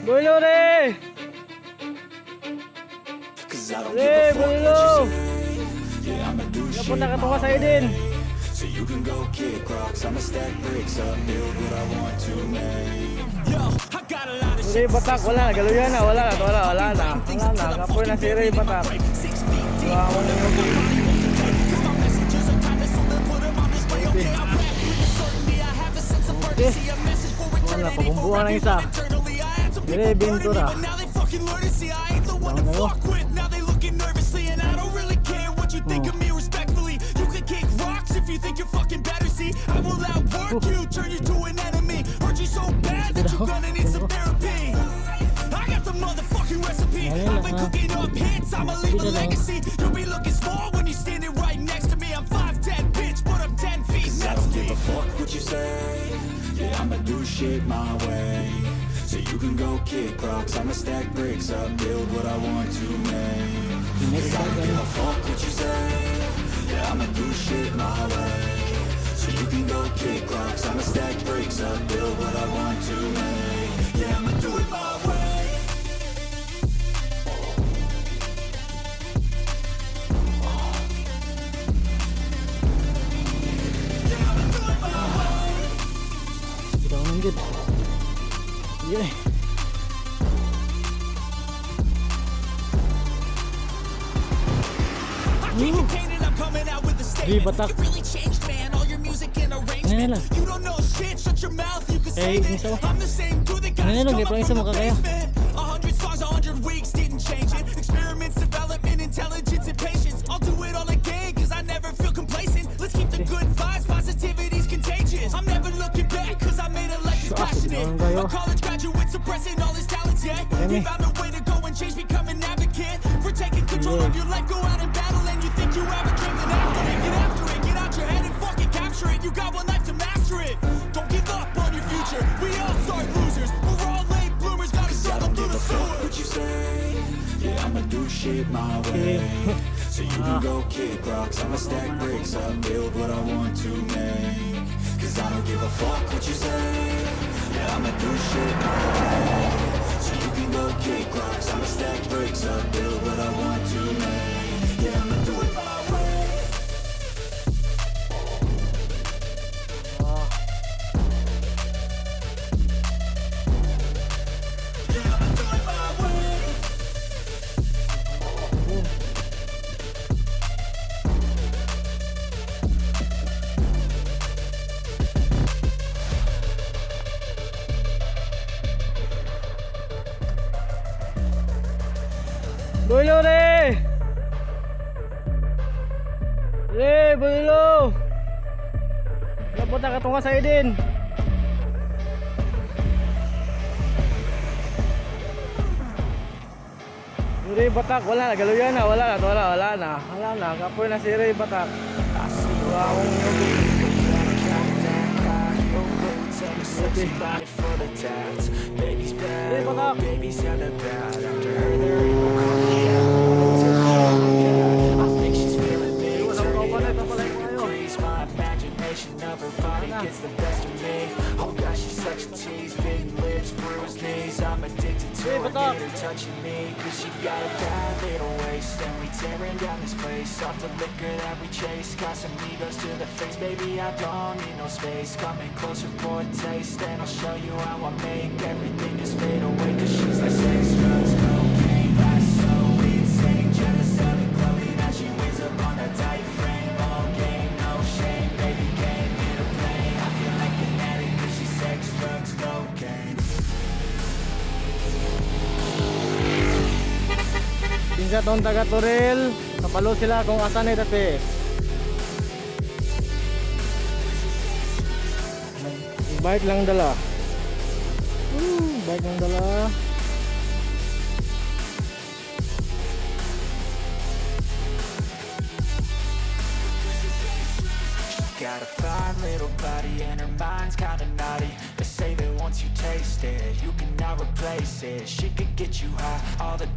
Bulo re! Re, bulo! Napunta ka tunga sa'yo din. So you can go kick rocks, I'ma stack bricks up, build what I want to make. Yo, I got a lot of Ray Batak, wala na, galuyan na, wala na. Kapoy na si Ray Batak. Wow, okay. Wala, pabumbuhan ng isa. Ray Ventura. You think you're fucking better, see I will outwork you, turn you to an enemy. Hurt you so bad that you're gonna need some therapy. I got the motherfucking recipe. I've been cooking up hits, I'ma leave a legacy. You'll be looking small when you're standing right next to me. I'm 5'10", bitch, but I'm 10 feet next to me. I don't give a fuck what you say. Yeah, I'ma do shit my way. So you can go kick rocks, I'ma stack bricks up, build what I want to make. I don't give a fuck what you say. Yeah, I'ma do shit my way. So you can go kick rocks, I'ma stack bricks up, build what I want to make. Yeah, I'ma do it my way. Yeah, I'ma do it my way. Kita manggit. Yeah. Ray Batak. Ano lang? Eh, isa ba? Ano lang, gaya isa mo kakaya. You got one life to master it. Don't give up on your future. We all start losers. We're all late bloomers. Gotta solve them through the sewer. What you say? Yeah, I'ma do shit my way. So you can go kick rocks, I'ma stack bricks up, build what I want to make. Cause I don't give a fuck what you say. Yeah, I'ma do shit my way. So you can go kick rocks, I'ma stack bricks up, build what I want to make. Yeah, I'ma do it my way. Bulo re! Re, bulo! Napunta ka tunga sa'yo din. Ray Batak, wala na, galuyan na, wala na. Kapoy na si Ray Batak. Wow, Ray Batak. Gets the best of me. Oh gosh, she's such a tease. Big lips, bruised knees. I'm addicted to her, get her touching me. Cause she got a bad little waist. And we tearing down this place off the liquor that we chase. Casamigos to the face, baby, I don't need no space. Coming closer for a taste, and I'll show you how I make everything just fade away. Cause she's like sex, drugs, cocaine. That's so insane. Jealous of the clothing that she wears up on a tight frame. All game, no shame, baby, game. Drugs, cocaine. Tingkat tong taga Toril, kapalo sila kung asan ay dati. Bike lang dala. Bike lang dala. Got a fine little body and her mind's kinda naughty. They say that once you taste it, you cannot replace it. She could get you high, all the